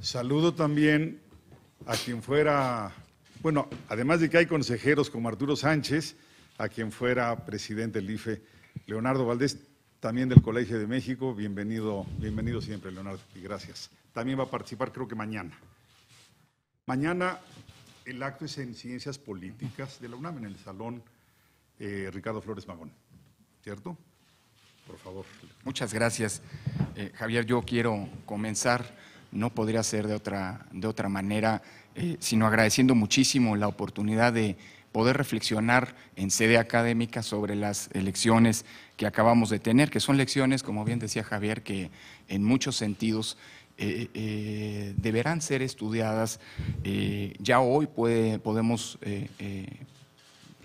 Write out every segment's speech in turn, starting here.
Saludo también a quien fuera, bueno, además de que hay consejeros como Arturo Sánchez, a quien fuera presidente del IFE, Leonardo Valdés, también del Colegio de México. Bienvenido siempre, Leonardo, y gracias. También va a participar, creo que mañana. Mañana el acto es en Ciencias Políticas de la UNAM, en el Salón Ricardo Flores Magón, ¿cierto? Por favor. Muchas gracias, Javier. Yo quiero comenzar, no podría ser de otra manera, sino agradeciendo muchísimo la oportunidad de poder reflexionar en sede académica sobre las elecciones que acabamos de tener, que son elecciones, como bien decía Javier, que en muchos sentidos deberán ser estudiadas. Ya hoy podemos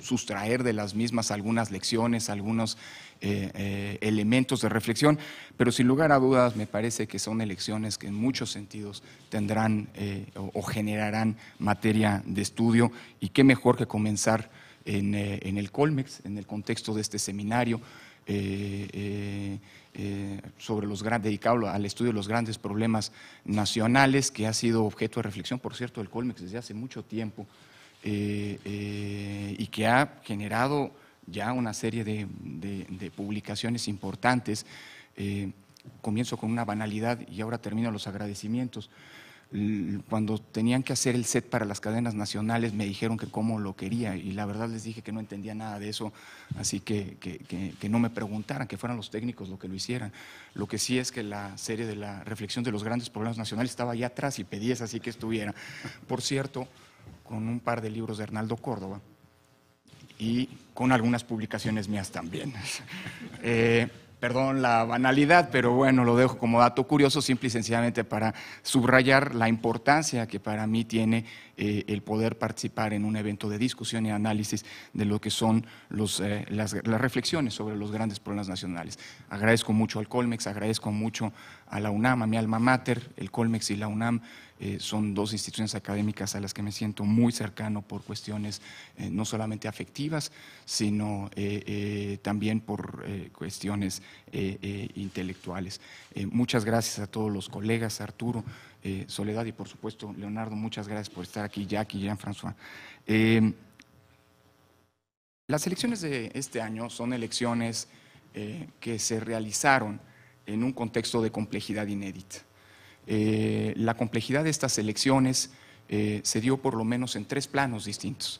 sustraer de las mismas algunas lecciones, algunos elementos de reflexión, pero sin lugar a dudas me parece que son elecciones que en muchos sentidos tendrán o generarán materia de estudio, y qué mejor que comenzar en el Colmex, en el contexto de este seminario sobre dedicado al estudio de los grandes problemas nacionales, que ha sido objeto de reflexión, por cierto, del Colmex desde hace mucho tiempo, y que ha generado ya una serie de publicaciones importantes. Comienzo con una banalidad y ahora termino los agradecimientos. Cuando tenían que hacer el set para las cadenas nacionales me dijeron que cómo lo quería, y la verdad les dije que no entendía nada de eso, así que no me preguntaran, que fueran los técnicos lo que lo hicieran. Lo que sí es que la serie de la reflexión de los grandes problemas nacionales estaba allá atrás y pedí esa así que estuviera. Por cierto, con un par de libros de Arnaldo Córdoba y con algunas publicaciones mías también. Perdón la banalidad, pero bueno, lo dejo como dato curioso, simple y sencillamente para subrayar la importancia que para mí tiene el poder participar en un evento de discusión y análisis de lo que son las reflexiones sobre los grandes problemas nacionales. Agradezco mucho al Colmex, agradezco mucho a la UNAM, a mi alma mater. El Colmex y la UNAM son dos instituciones académicas a las que me siento muy cercano por cuestiones no solamente afectivas, sino también por cuestiones intelectuales. Muchas gracias a todos los colegas, Arturo, Soledad y por supuesto Leonardo, muchas gracias por estar aquí, Jackie, Jean-François. Las elecciones de este año son elecciones que se realizaron en un contexto de complejidad inédita. La complejidad de estas elecciones se dio por lo menos en tres planos distintos.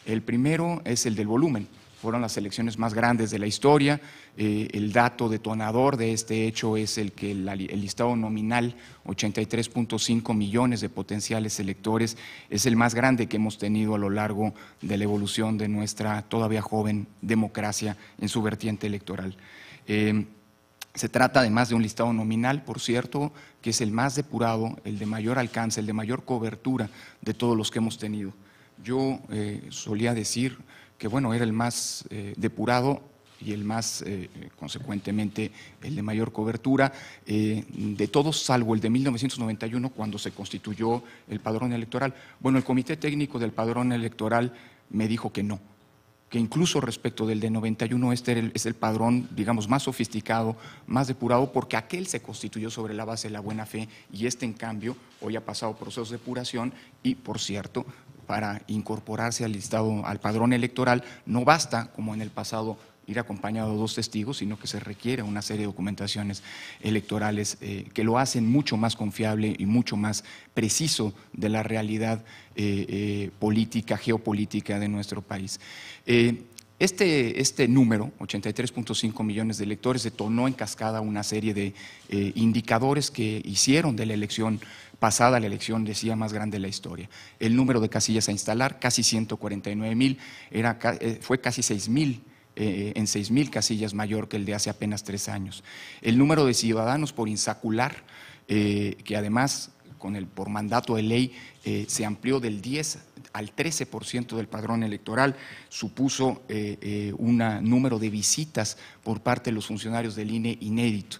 El primero es el del volumen. Fueron las elecciones más grandes de la historia. El dato detonador de este hecho es el que el listado nominal, 83.5 millones de potenciales electores, es el más grande que hemos tenido a lo largo de la evolución de nuestra todavía joven democracia en su vertiente electoral. Se trata además de un listado nominal, por cierto, que es el más depurado, el de mayor alcance, el de mayor cobertura de todos los que hemos tenido. Yo solía decir que bueno, era el más depurado y el más, consecuentemente, el de mayor cobertura de todos, salvo el de 1991, cuando se constituyó el padrón electoral. Bueno, el Comité Técnico del Padrón Electoral me dijo que no, que incluso respecto del de 91 es el padrón, digamos, más sofisticado, más depurado, porque aquel se constituyó sobre la base de la buena fe y en cambio, hoy ha pasado procesos de depuración y, por cierto, para incorporarse al listado, al padrón electoral, no basta, como en el pasado, ir acompañado de dos testigos, sino que se requiere una serie de documentaciones electorales que lo hacen mucho más confiable y mucho más preciso de la realidad política, geopolítica de nuestro país. Este número, 83.5 millones de electores, detonó en cascada una serie de indicadores que hicieron de la elección pasada, la elección, decía, más grande de la historia. El número de casillas a instalar, casi 149,000, fue casi 6,000, en 6,000 casillas mayor que el de hace apenas 3 años. El número de ciudadanos por insacular, que además por mandato de ley se amplió del 10 al 13% del padrón electoral, supuso un número de visitas por parte de los funcionarios del INE inédito.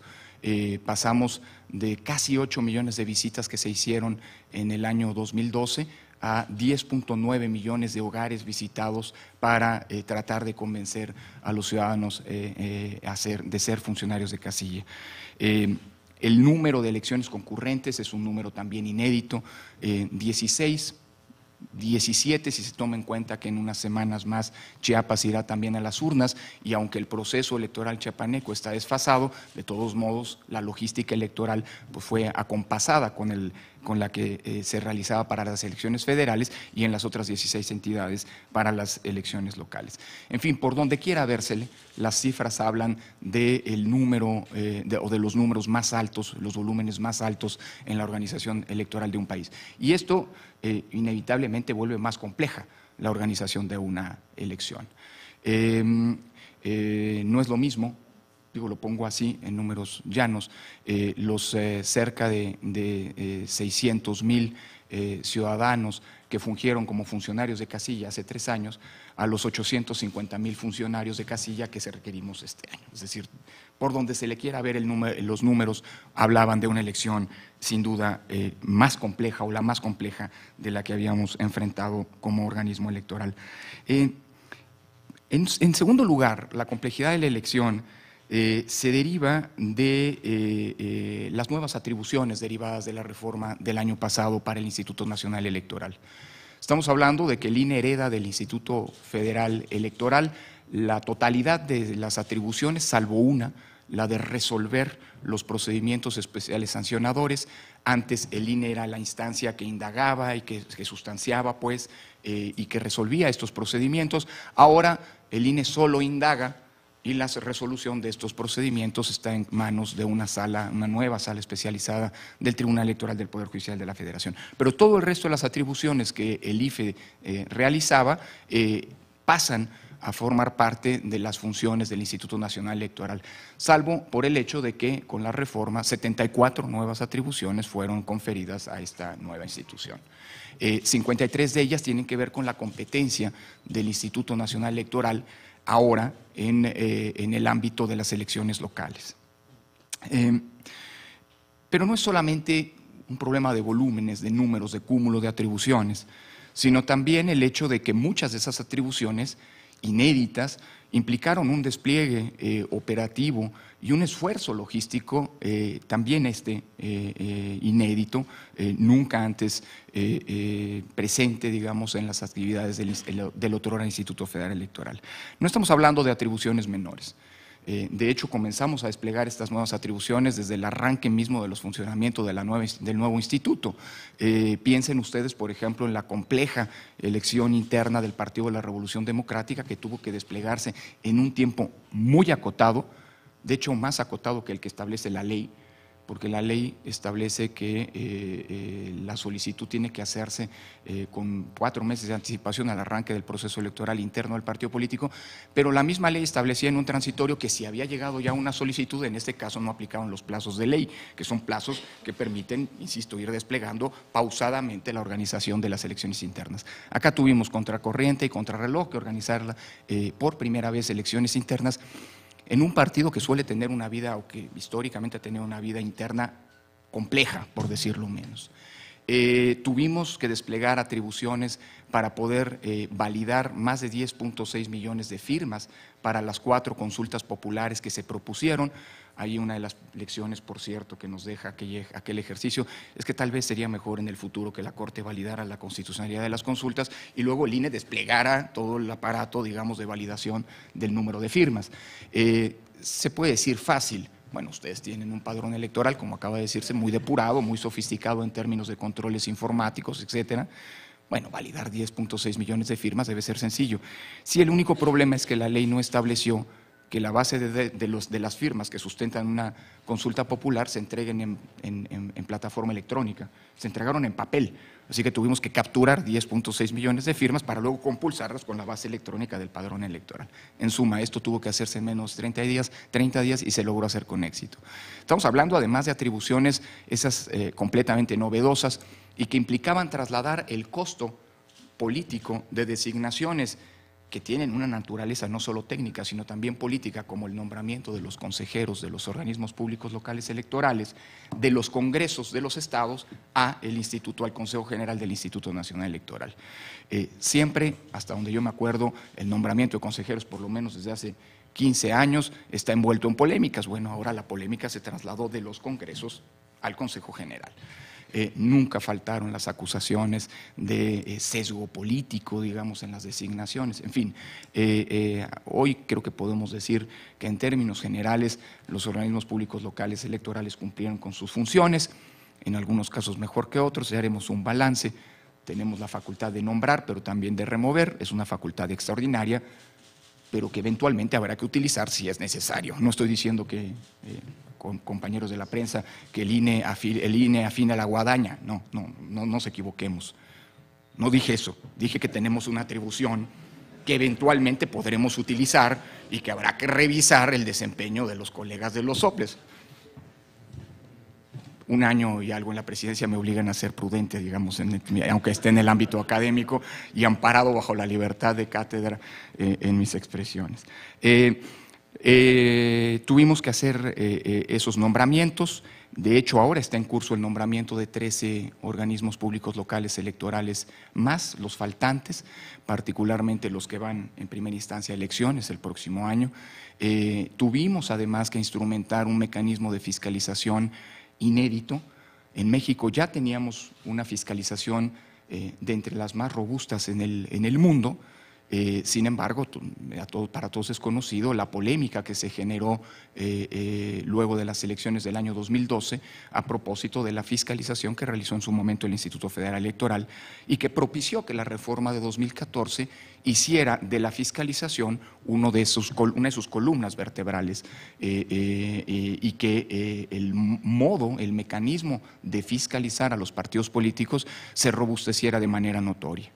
Pasamos de casi 8 millones de visitas que se hicieron en el año 2012 a 10.9 millones de hogares visitados para tratar de convencer a los ciudadanos de ser funcionarios de casilla. El número de elecciones concurrentes es un número también inédito, 16, 17 si se toma en cuenta que en unas semanas más Chiapas irá también a las urnas, y aunque el proceso electoral chiapaneco está desfasado, de todos modos la logística electoral pues fue acompasada con la que se realizaba para las elecciones federales y en las otras 16 entidades para las elecciones locales. En fin, por donde quiera vérsele, las cifras hablan del número o de los números más altos, los volúmenes más altos en la organización electoral de un país. Y esto inevitablemente vuelve más compleja la organización de una elección. No es lo mismo, lo pongo así en números llanos, los cerca de 600,000 ciudadanos que fungieron como funcionarios de casilla hace 3 años a los 850,000 funcionarios de casilla que se requerimos este año. Es decir, por donde se le quiera ver los números, hablaban de una elección sin duda más compleja o la más compleja de la que habíamos enfrentado como organismo electoral. En segundo lugar, la complejidad de la elección se deriva de las nuevas atribuciones derivadas de la reforma del año pasado para el Instituto Nacional Electoral. Estamos hablando de que el INE hereda del Instituto Federal Electoral la totalidad de las atribuciones, salvo una, la de resolver los procedimientos especiales sancionadores. Antes el INE era la instancia que indagaba y que sustanciaba, pues, y que resolvía estos procedimientos. Ahora el INE solo indaga y la resolución de estos procedimientos está en manos de una nueva sala especializada del Tribunal Electoral del Poder Judicial de la Federación. Pero todo el resto de las atribuciones que el IFE realizaba pasan a formar parte de las funciones del Instituto Nacional Electoral, salvo por el hecho de que con la reforma 74 nuevas atribuciones fueron conferidas a esta nueva institución. 53 de ellas tienen que ver con la competencia del Instituto Nacional Electoral ahora en el ámbito de las elecciones locales. Pero no es solamente un problema de volúmenes, de números, de cúmulo de atribuciones, sino también el hecho de que muchas de esas atribuciones inéditas implicaron un despliegue operativo y un esfuerzo logístico también inédito, nunca antes presente, digamos, en las actividades del otrora Instituto Federal Electoral. No estamos hablando de atribuciones menores. De hecho, comenzamos a desplegar estas nuevas atribuciones desde el arranque mismo de los funcionamientos del nuevo instituto. Piensen ustedes, por ejemplo, en la compleja elección interna del Partido de la Revolución Democrática, que tuvo que desplegarse en un tiempo muy acotado, de hecho más acotado que el que establece la ley, porque la ley establece que la solicitud tiene que hacerse con 4 meses de anticipación al arranque del proceso electoral interno del partido político, pero la misma ley establecía en un transitorio que si había llegado ya una solicitud, en este caso no aplicaban los plazos de ley, que son plazos que permiten, insisto, ir desplegando pausadamente la organización de las elecciones internas. Acá tuvimos contracorriente y contrarreloj que organizarla por primera vez elecciones internas en un partido que suele tener una vida, o que históricamente ha tenido una vida interna compleja, por decirlo menos. Tuvimos que desplegar atribuciones para poder validar más de 10.6 millones de firmas para las 4 consultas populares que se propusieron. Hay una de las lecciones, por cierto, que nos deja aquel ejercicio, es que tal vez sería mejor en el futuro que la Corte validara la constitucionalidad de las consultas y luego el INE desplegara todo el aparato, digamos, de validación del número de firmas. Se puede decir fácil. Bueno, ustedes tienen un padrón electoral, como acaba de decirse, muy depurado, muy sofisticado en términos de controles informáticos, etcétera. Bueno, validar 10.6 millones de firmas debe ser sencillo. Si el único problema es que la ley no estableció que la base de las firmas que sustentan una consulta popular se entreguen en plataforma electrónica, se entregaron en papel, así que tuvimos que capturar 10.6 millones de firmas para luego compulsarlas con la base electrónica del padrón electoral. En suma, esto tuvo que hacerse en menos de 30 días y se logró hacer con éxito. Estamos hablando además de atribuciones esas completamente novedosas y que implicaban trasladar el costo político de designaciones que tienen una naturaleza no solo técnica, sino también política, como el nombramiento de los consejeros de los organismos públicos locales electorales, de los congresos de los estados a el Instituto, al Consejo General del Instituto Nacional Electoral. Siempre, hasta donde yo me acuerdo, el nombramiento de consejeros, por lo menos desde hace 15 años está envuelto en polémicas. Bueno, ahora la polémica se trasladó de los congresos al Consejo General. Nunca faltaron las acusaciones de sesgo político, digamos, en las designaciones. En fin, hoy creo que podemos decir que en términos generales los organismos públicos locales electorales cumplieron con sus funciones, en algunos casos mejor que otros. Ya haremos un balance. Tenemos la facultad de nombrar, pero también de remover. Es una facultad extraordinaria, pero que eventualmente habrá que utilizar si es necesario. No estoy diciendo que, con compañeros de la prensa, que el INE afina la guadaña. No nos equivoquemos. No dije eso. Dije que tenemos una atribución que eventualmente podremos utilizar y que habrá que revisar el desempeño de los colegas de los soples. Un año y algo en la presidencia me obligan a ser prudente, digamos, aunque esté en el ámbito académico y amparado bajo la libertad de cátedra en mis expresiones. Tuvimos que hacer esos nombramientos. De hecho, ahora está en curso el nombramiento de 13 organismos públicos locales electorales más, los faltantes, particularmente los que van en primera instancia a elecciones el próximo año. Tuvimos además que instrumentar un mecanismo de fiscalización inédito. En México ya teníamos una fiscalización de entre las más robustas en el mundo. Sin embargo, para todos es conocido la polémica que se generó luego de las elecciones del año 2012 a propósito de la fiscalización que realizó en su momento el Instituto Federal Electoral y que propició que la reforma de 2014 hiciera de la fiscalización una de sus columnas vertebrales y que el mecanismo de fiscalizar a los partidos políticos se robusteciera de manera notoria.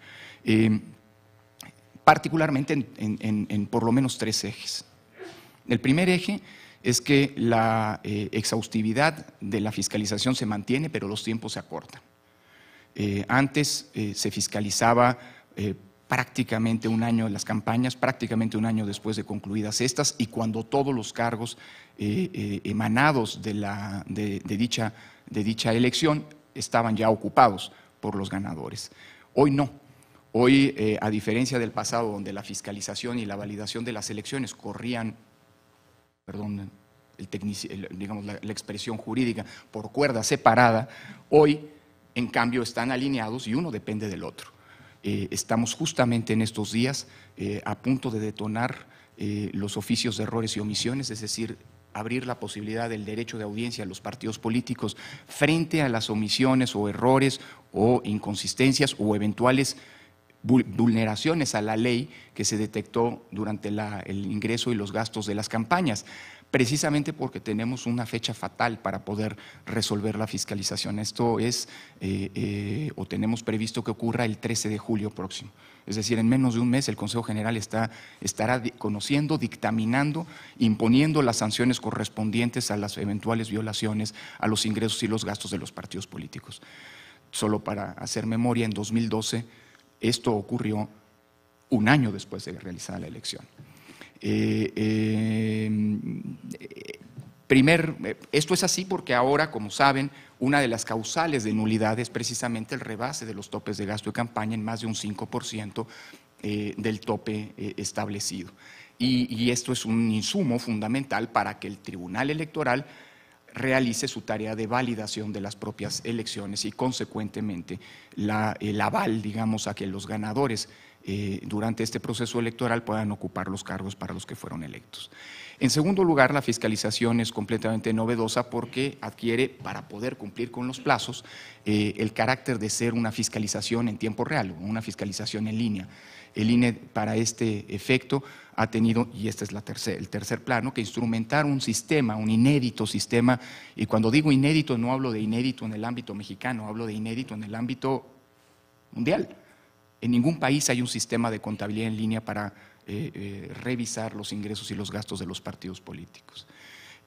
Particularmente en por lo menos 3 ejes. El primer eje es que la exhaustividad de la fiscalización se mantiene, pero los tiempos se acortan. Antes se fiscalizaba prácticamente un año en las campañas, prácticamente un año después de concluidas estas, y cuando todos los cargos emanados de dicha elección estaban ya ocupados por los ganadores. Hoy no. Hoy, a diferencia del pasado, donde la fiscalización y la validación de las elecciones corrían, perdón, digamos la expresión jurídica, por cuerda separada, hoy, en cambio, están alineados y uno depende del otro. Estamos justamente en estos días a punto de detonar los oficios de errores y omisiones, es decir, abrir la posibilidad del derecho de audiencia a los partidos políticos frente a las omisiones o errores o inconsistencias o eventuales vulneraciones a la ley que se detectó durante el ingreso y los gastos de las campañas, precisamente porque tenemos una fecha fatal para poder resolver la fiscalización. Esto es, o tenemos previsto que ocurra el 13 de julio próximo. Es decir, en menos de un mes el Consejo General estará conociendo, dictaminando, imponiendo las sanciones correspondientes a las eventuales violaciones a los ingresos y los gastos de los partidos políticos. Solo para hacer memoria, en 2012 esto ocurrió un año después de realizar la elección. Esto es así porque ahora, como saben, una de las causales de nulidad es precisamente el rebase de los topes de gasto de campaña en más de un 5% del tope establecido. Y esto es un insumo fundamental para que el Tribunal Electoral realice su tarea de validación de las propias elecciones y, consecuentemente, el aval, digamos, a que los ganadores durante este proceso electoral puedan ocupar los cargos para los que fueron electos. En segundo lugar, la fiscalización es completamente novedosa porque adquiere, para poder cumplir con los plazos, el carácter de ser una fiscalización en tiempo real, una fiscalización en línea. El INE, para este efecto, ha tenido, y este es el tercer plano, que instrumentar un sistema, un inédito sistema, y cuando digo inédito no hablo de inédito en el ámbito mexicano, hablo de inédito en el ámbito mundial. En ningún país hay un sistema de contabilidad en línea para revisar los ingresos y los gastos de los partidos políticos.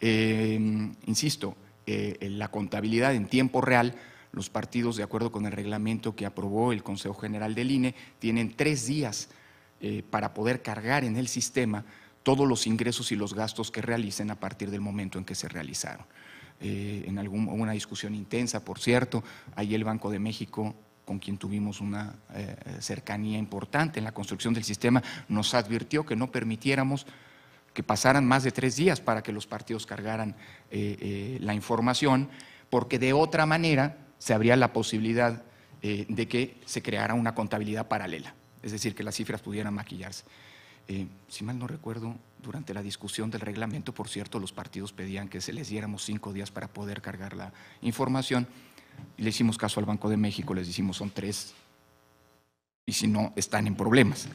Insisto, la contabilidad en tiempo real, los partidos, de acuerdo con el reglamento que aprobó el Consejo General del INE, tienen 3 días para poder cargar en el sistema todos los ingresos y los gastos que realicen a partir del momento en que se realizaron. En una discusión intensa, por cierto, ahí el Banco de México, con quien tuvimos una cercanía importante en la construcción del sistema, nos advirtió que no permitiéramos que pasaran más de 3 días para que los partidos cargaran la información, porque de otra manera se abría la posibilidad de que se creara una contabilidad paralela, es decir, que las cifras pudieran maquillarse. Si mal no recuerdo, durante la discusión del reglamento, por cierto, los partidos pedían que se les diéramos 5 días para poder cargar la información, y le hicimos caso al Banco de México, les dijimos son 3, y si no, están en problemas.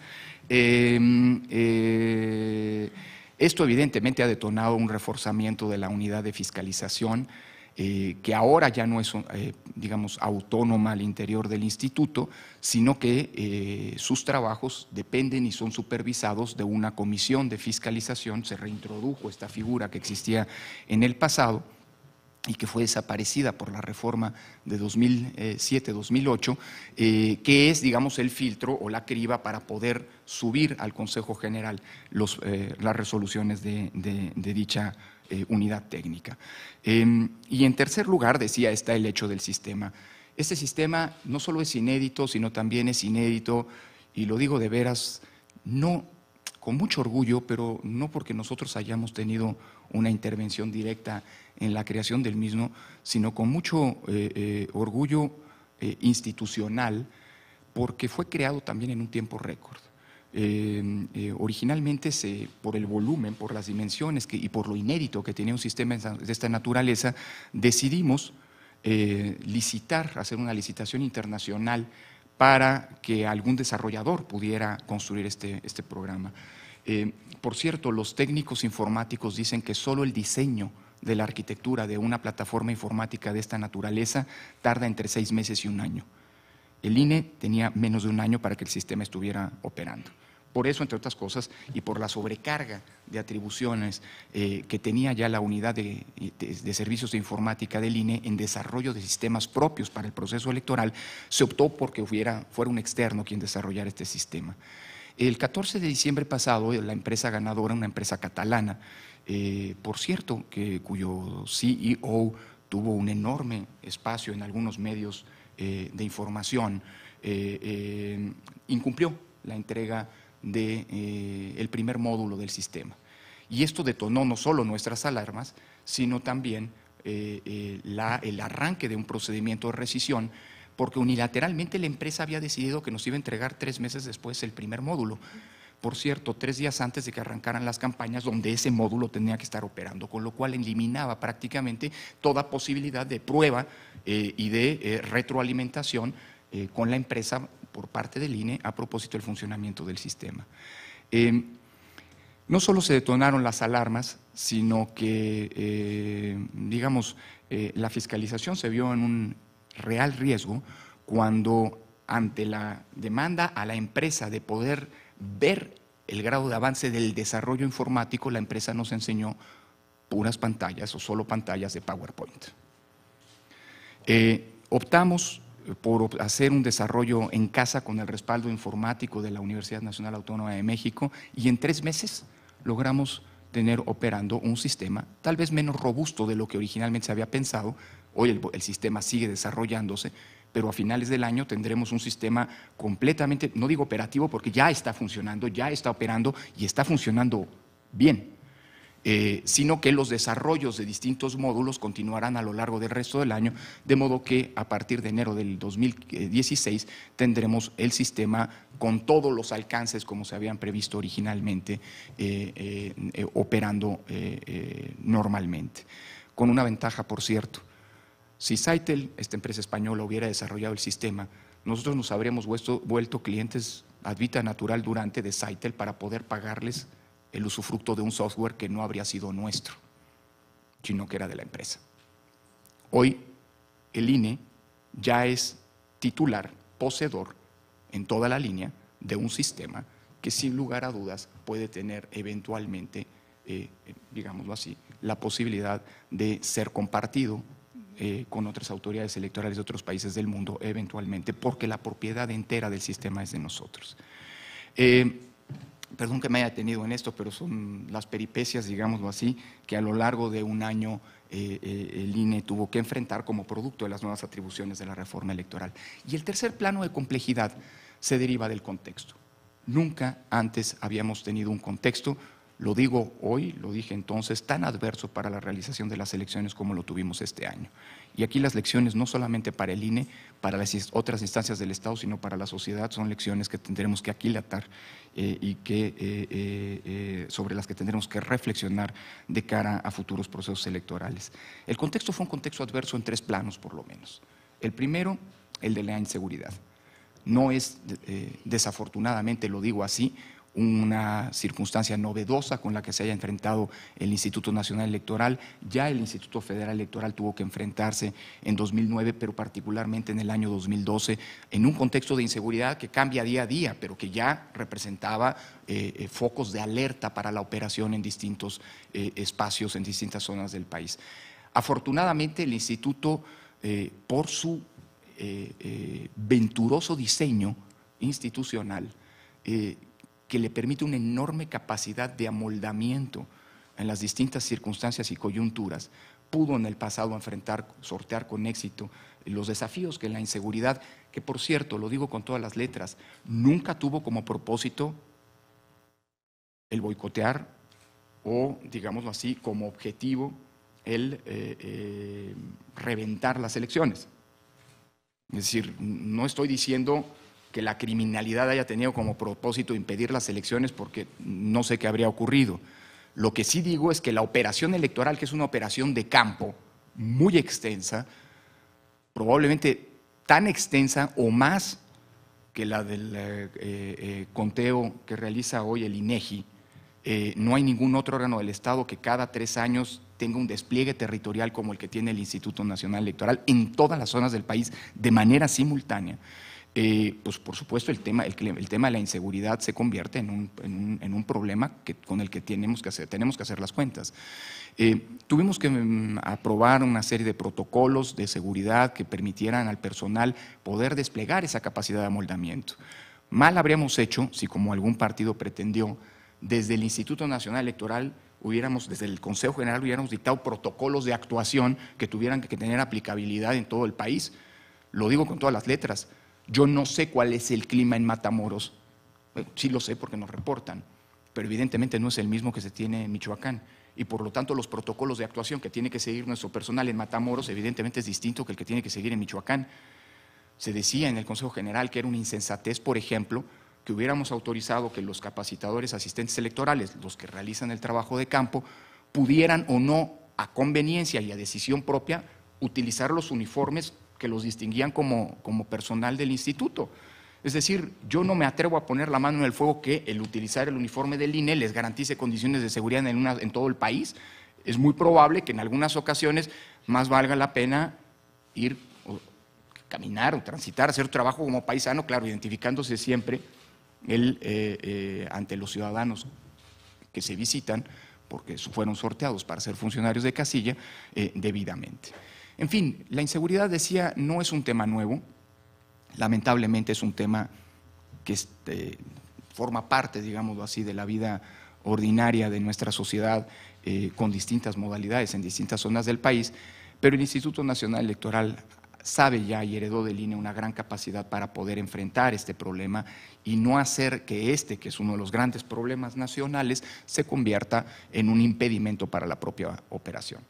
Esto evidentemente ha detonado un reforzamiento de la unidad de fiscalización, que ahora ya no es, digamos, autónoma al interior del instituto, sino que sus trabajos dependen y son supervisados de una comisión de fiscalización. Se reintrodujo esta figura que existía en el pasado y que fue desaparecida por la reforma de 2007-2008, que es, digamos, el filtro o la criba para poder subir al Consejo General las resoluciones de dicha unidad técnica. Y en tercer lugar, decía, está el hecho del sistema. Este sistema no solo es inédito, sino también es inédito, y lo digo de veras, no con mucho orgullo, pero no porque nosotros hayamos tenido una intervención directa en la creación del mismo, sino con mucho orgullo institucional, porque fue creado también en un tiempo récord. Originalmente, por el volumen, por las dimensiones y por lo inédito que tenía un sistema de esta naturaleza, decidimos licitar, hacer una licitación internacional para que algún desarrollador pudiera construir este programa. Por cierto, los técnicos informáticos dicen que solo el diseño de la arquitectura de una plataforma informática de esta naturaleza tarda entre 6 meses y 1 año. El INE tenía menos de 1 año para que el sistema estuviera operando. Por eso, entre otras cosas, y por la sobrecarga de atribuciones que tenía ya la unidad de servicios de informática del INE en desarrollo de sistemas propios para el proceso electoral, se optó porque fuera un externo quien desarrollara este sistema. El 14 de diciembre pasado, la empresa ganadora, una empresa catalana, por cierto, cuyo CEO tuvo un enorme espacio en algunos medios de información, incumplió la entrega del primer módulo del sistema. Y esto detonó no solo nuestras alarmas, sino también el arranque de un procedimiento de rescisión, porque unilateralmente la empresa había decidido que nos iba a entregar 3 meses después el primer módulo. Por cierto, 3 días antes de que arrancaran las campañas, donde ese módulo tenía que estar operando, con lo cual eliminaba prácticamente toda posibilidad de prueba y de retroalimentación con la empresa por parte del INE a propósito del funcionamiento del sistema. No solo se detonaron las alarmas, sino que, digamos, la fiscalización se vio en un real riesgo cuando, ante la demanda a la empresa de poder ver el grado de avance del desarrollo informático, la empresa nos enseñó puras pantallas o solo pantallas de PowerPoint. Optamos por hacer un desarrollo en casa con el respaldo informático de la Universidad Nacional Autónoma de México, y en 3 meses logramos tener operando un sistema tal vez menos robusto de lo que originalmente se había pensado. Hoy el sistema sigue desarrollándose, pero a finales del año tendremos un sistema completamente, no digo operativo porque ya está funcionando, ya está operando y está funcionando bien, sino que los desarrollos de distintos módulos continuarán a lo largo del resto del año, de modo que a partir de enero del 2016 tendremos el sistema con todos los alcances como se habían previsto originalmente, operando normalmente. Con una ventaja, por cierto: si Sitel, esta empresa española, hubiera desarrollado el sistema, nosotros nos habríamos vuelto clientes ad vita natural durante de Sitel para poder pagarles el usufructo de un software que no habría sido nuestro, sino que era de la empresa. Hoy el INE ya es titular, poseedor en toda la línea de un sistema que sin lugar a dudas puede tener eventualmente, digámoslo así, la posibilidad de ser compartido con otras autoridades electorales de otros países del mundo eventualmente, porque la propiedad entera del sistema es de nosotros. Perdón que me haya detenido en esto, pero son las peripecias, digámoslo así, que a lo largo de 1 año el INE tuvo que enfrentar como producto de las nuevas atribuciones de la reforma electoral. Y el tercer plano de complejidad se deriva del contexto. Nunca antes habíamos tenido un contexto Lo digo hoy, lo dije entonces, tan adverso para la realización de las elecciones como lo tuvimos este año. Y aquí las lecciones no solamente para el INE, para las otras instancias del Estado, sino para la sociedad, son lecciones que tendremos que aquilatar y sobre las que tendremos que reflexionar de cara a futuros procesos electorales. El contexto fue un contexto adverso en 3 planos, por lo menos. El primero, el de la inseguridad. No es, desafortunadamente, lo digo así, una circunstancia novedosa con la que se haya enfrentado el Instituto Nacional Electoral. Ya el Instituto Federal Electoral tuvo que enfrentarse en 2009, pero particularmente en el año 2012, en un contexto de inseguridad que cambia día a día, pero que ya representaba focos de alerta para la operación en distintos espacios, en distintas zonas del país. Afortunadamente, el Instituto, por su venturoso diseño institucional, que le permite una enorme capacidad de amoldamiento en las distintas circunstancias y coyunturas, pudo en el pasado sortear con éxito los desafíos que la inseguridad, que por cierto, lo digo con todas las letras, nunca tuvo como propósito el boicotear o, digámoslo así, como objetivo el reventar las elecciones. Es decir, no estoy diciendo que la criminalidad haya tenido como propósito impedir las elecciones, porque no sé qué habría ocurrido. Lo que sí digo es que la operación electoral, que es una operación de campo muy extensa, probablemente tan extensa o más que la del conteo que realiza hoy el INEGI, no hay ningún otro órgano del Estado que cada 3 años tenga un despliegue territorial como el que tiene el Instituto Nacional Electoral en todas las zonas del país de manera simultánea. Pues por supuesto el tema de la inseguridad se convierte en un problema con el que tenemos que hacer las cuentas. Tuvimos que aprobar una serie de protocolos de seguridad que permitieran al personal poder desplegar esa capacidad de amoldamiento. Mal habríamos hecho si, como algún partido pretendió, desde el Instituto Nacional Electoral desde el Consejo General hubiéramos dictado protocolos de actuación que tuvieran que tener aplicabilidad en todo el país. Lo digo con todas las letras. Yo no sé cuál es el clima en Matamoros, sí lo sé porque nos reportan, pero evidentemente no es el mismo que se tiene en Michoacán y por lo tanto los protocolos de actuación que tiene que seguir nuestro personal en Matamoros evidentemente es distinto que el que tiene que seguir en Michoacán. Se decía en el Consejo General que era una insensatez, por ejemplo, que hubiéramos autorizado que los capacitadores asistentes electorales, los que realizan el trabajo de campo, pudieran o no, a conveniencia y a decisión propia, utilizar los uniformes que los distinguían como personal del instituto. Es decir, yo no me atrevo a poner la mano en el fuego que el utilizar el uniforme del INE les garantice condiciones de seguridad en todo el país. Es muy probable que en algunas ocasiones más valga la pena ir, caminar o transitar, hacer trabajo como paisano, claro, identificándose siempre ante los ciudadanos que se visitan, porque fueron sorteados para ser funcionarios de casilla, debidamente. En fin, la inseguridad, decía, no es un tema nuevo, lamentablemente es un tema que forma parte, digámoslo así, de la vida ordinaria de nuestra sociedad con distintas modalidades en distintas zonas del país, pero el Instituto Nacional Electoral sabe ya y heredó del INE una gran capacidad para poder enfrentar este problema y no hacer que que es uno de los grandes problemas nacionales, se convierta en un impedimento para la propia operación.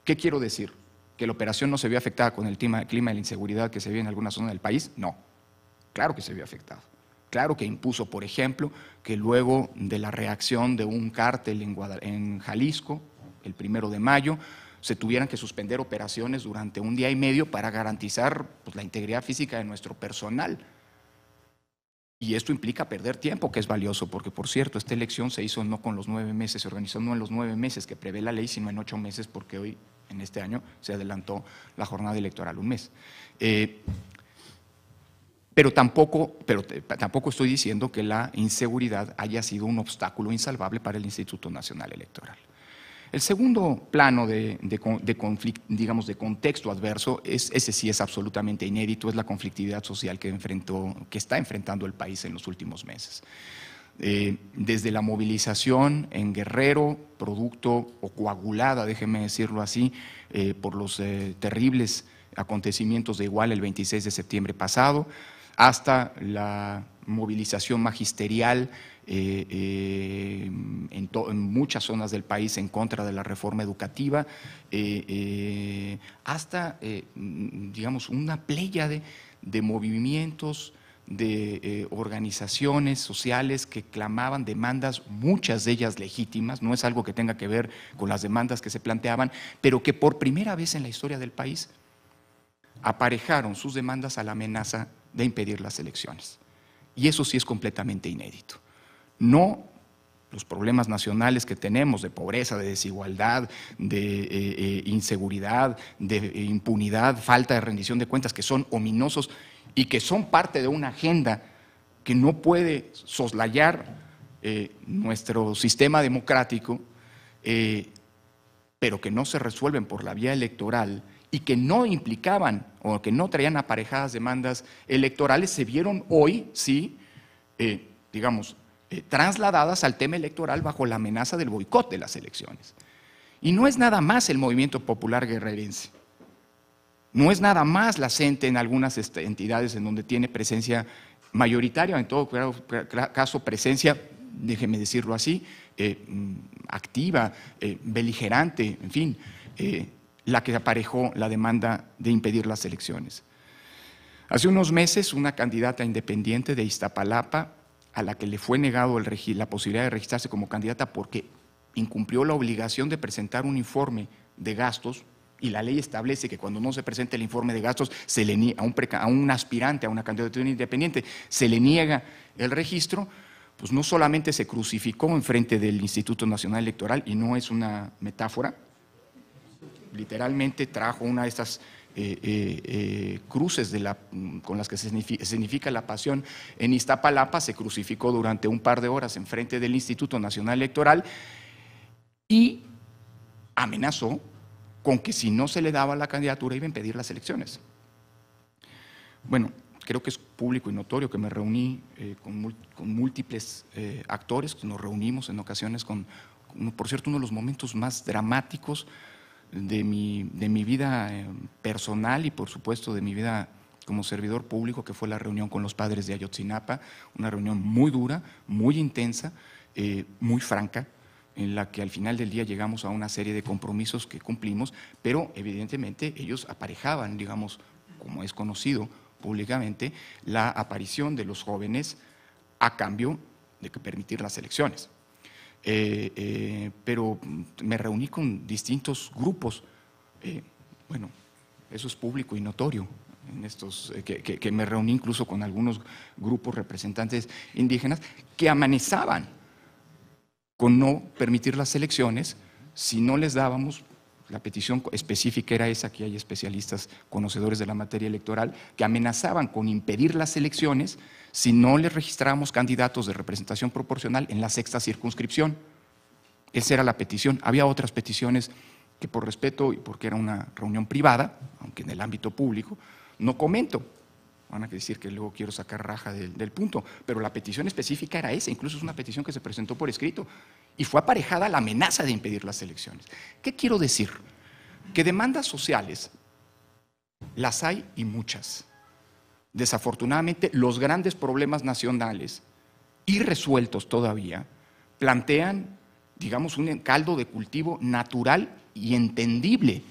¿Qué quiero decir? ¿Que la operación no se vio afectada con el clima de la inseguridad que se vive en alguna zona del país? No, claro que se vio afectado. Claro que impuso, por ejemplo, que luego de la reacción de un cártel en Jalisco, el 1 de mayo, se tuvieran que suspender operaciones durante 1 día y medio para garantizar la integridad física de nuestro personal. Y esto implica perder tiempo, que es valioso, porque, por cierto, esta elección se hizo no con los 9 meses, se organizó no en los 9 meses que prevé la ley, sino en 8 meses, porque hoy, en este año, se adelantó la jornada electoral 1 mes. Pero tampoco estoy diciendo que la inseguridad haya sido un obstáculo insalvable para el Instituto Nacional Electoral. El segundo plano de contexto adverso, ese sí es absolutamente inédito, es la conflictividad social que está enfrentando el país en los últimos meses. Desde la movilización en Guerrero, producto o coagulada, déjeme decirlo así, por los terribles acontecimientos de Iguala el 26 de septiembre pasado, hasta la movilización magisterial en muchas zonas del país en contra de la reforma educativa, hasta, digamos, una pléyade de movimientos, de organizaciones sociales que clamaban demandas, muchas de ellas legítimas, no es algo que tenga que ver con las demandas que se planteaban, pero que por primera vez en la historia del país aparejaron sus demandas a la amenaza de impedir las elecciones. Y eso sí es completamente inédito. No los problemas nacionales que tenemos de pobreza, de desigualdad, de inseguridad, de impunidad, falta de rendición de cuentas, que son ominosos y que son parte de una agenda que no puede soslayar nuestro sistema democrático, pero que no se resuelven por la vía electoral y que no implicaban o que no traían aparejadas demandas electorales, se vieron hoy, sí, digamos, trasladadas al tema electoral bajo la amenaza del boicot de las elecciones. Y no es nada más el movimiento popular guerrerense, no es nada más la CENTE en algunas entidades en donde tiene presencia mayoritaria, en todo caso presencia, déjeme decirlo así, activa, beligerante, en fin, la que aparejó la demanda de impedir las elecciones. Hace unos meses, una candidata independiente de Iztapalapa, a la que le fue negado la posibilidad de registrarse como candidata porque incumplió la obligación de presentar un informe de gastos, y la ley establece que cuando no se presenta el informe de gastos a un aspirante a una candidatura independiente se le niega el registro, pues no solamente se crucificó en frente del Instituto Nacional Electoral, y no es una metáfora, literalmente trajo una de estas cruces con las que se significa la pasión en Iztapalapa, se crucificó durante un par de horas en frente del Instituto Nacional Electoral y amenazó con que si no se le daba la candidatura iba a impedir las elecciones. Bueno, creo que es público y notorio que me reuní con múltiples actores, que nos reunimos en ocasiones con, por cierto, uno de los momentos más dramáticos de mi vida personal y por supuesto de mi vida como servidor público, que fue la reunión con los padres de Ayotzinapa, una reunión muy dura, muy intensa, muy franca, en la que al final del día llegamos a una serie de compromisos que cumplimos, pero evidentemente ellos aparejaban, digamos, como es conocido públicamente, la aparición de los jóvenes a cambio de permitir las elecciones. Pero me reuní con distintos grupos, bueno, eso es público y notorio, en estos, que me reuní incluso con algunos grupos representantes indígenas que amenazaban con no permitir las elecciones si no les dábamos, la petición específica era esa, que hay especialistas conocedores de la materia electoral, que amenazaban con impedir las elecciones si no les registrábamos candidatos de representación proporcional en la 6ª circunscripción. Esa era la petición. Había otras peticiones que por respeto y porque era una reunión privada, aunque en el ámbito público, no comento. Van a decir que luego quiero sacar raja del punto, pero la petición específica era esa, incluso es una petición que se presentó por escrito y fue aparejada la amenaza de impedir las elecciones. ¿Qué quiero decir? Que demandas sociales las hay y muchas. Desafortunadamente, los grandes problemas nacionales, irresueltos todavía, plantean, digamos, un caldo de cultivo natural y entendible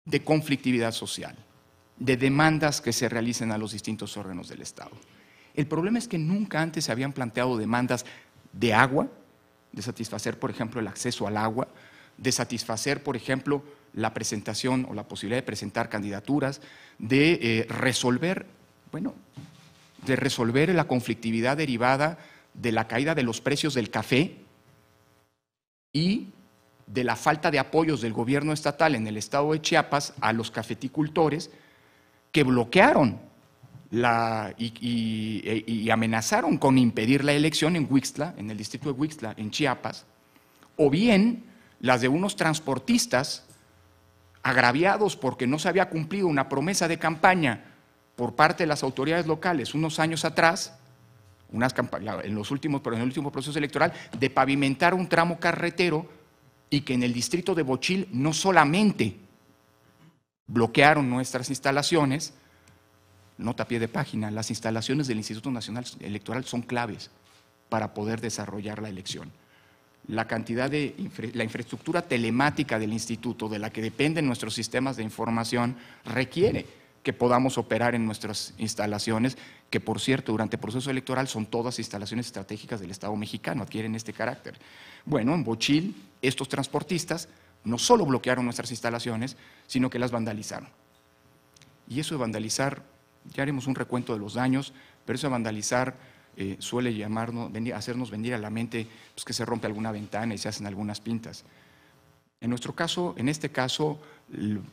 de conflictividad social, de demandas que se realicen a los distintos órganos del Estado. El problema es que nunca antes se habían planteado demandas de agua, de satisfacer, por ejemplo, el acceso al agua, de satisfacer, por ejemplo, la presentación o la posibilidad de presentar candidaturas, de resolver, bueno, de resolver la conflictividad derivada de la caída de los precios del café y de la falta de apoyos del gobierno estatal en el estado de Chiapas a los cafeticultores, que bloquearon y amenazaron con impedir la elección en Huixtla, en el distrito de Huixtla, en Chiapas, o bien las de unos transportistas agraviados porque no se había cumplido una promesa de campaña por parte de las autoridades locales unos años atrás, en el último proceso electoral, de pavimentar un tramo carretero, y que en el distrito de Bochil no solamente bloquearon nuestras instalaciones, nota a pie de página, las instalaciones del Instituto Nacional Electoral son claves para poder desarrollar la elección. La cantidad de la infraestructura telemática del instituto, de la que dependen nuestros sistemas de información, requiere que podamos operar en nuestras instalaciones, que por cierto, durante el proceso electoral son todas instalaciones estratégicas del Estado mexicano, adquieren este carácter. Bueno, en Bochil, estos transportistas no solo bloquearon nuestras instalaciones, sino que las vandalizaron. Y eso de vandalizar, ya haremos un recuento de los daños, pero eso de vandalizar suele hacernos venir a la mente pues, que se rompe alguna ventana y se hacen algunas pintas. En este caso,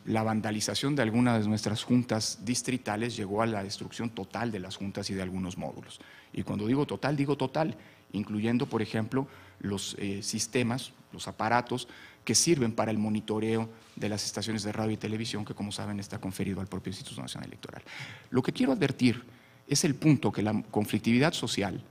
la vandalización de algunas de nuestras juntas distritales llegó a la destrucción total de las juntas y de algunos módulos. Y cuando digo total, incluyendo, por ejemplo, los sistemas, los aparatos que sirven para el monitoreo de las estaciones de radio y televisión, que como saben está conferido al propio Instituto Nacional Electoral. Lo que quiero advertir es el punto que la conflictividad social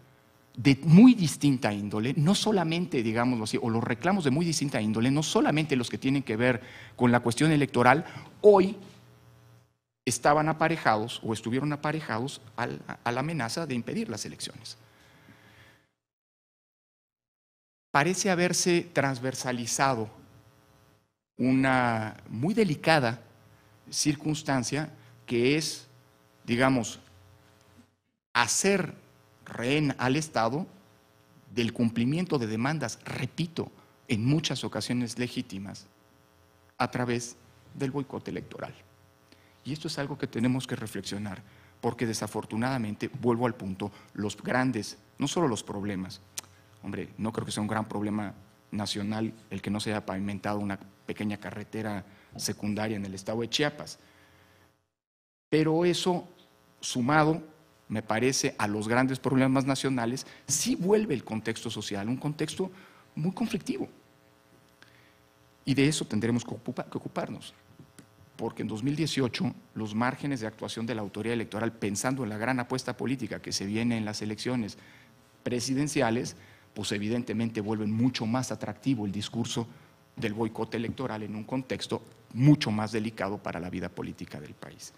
de muy distinta índole, no solamente, digámoslo así, o los reclamos de muy distinta índole, no solamente los que tienen que ver con la cuestión electoral, hoy estaban aparejados o estuvieron aparejados a la amenaza de impedir las elecciones. Parece haberse transversalizado una muy delicada circunstancia que es, digamos, hacer rehén al Estado del cumplimiento de demandas, repito, en muchas ocasiones legítimas, a través del boicot electoral. Y esto es algo que tenemos que reflexionar, porque desafortunadamente, vuelvo al punto, los grandes, no solo los problemas, hombre, no creo que sea un gran problema nacional el que no se haya pavimentado una pequeña carretera secundaria en el estado de Chiapas, pero eso, sumado, me parece, a los grandes problemas nacionales, sí vuelve el contexto social, un contexto muy conflictivo. Y de eso tendremos que ocuparnos, porque en 2018 los márgenes de actuación de la autoridad electoral, pensando en la gran apuesta política que se viene en las elecciones presidenciales, pues evidentemente vuelven mucho más atractivo el discurso del boicot electoral en un contexto mucho más delicado para la vida política del país.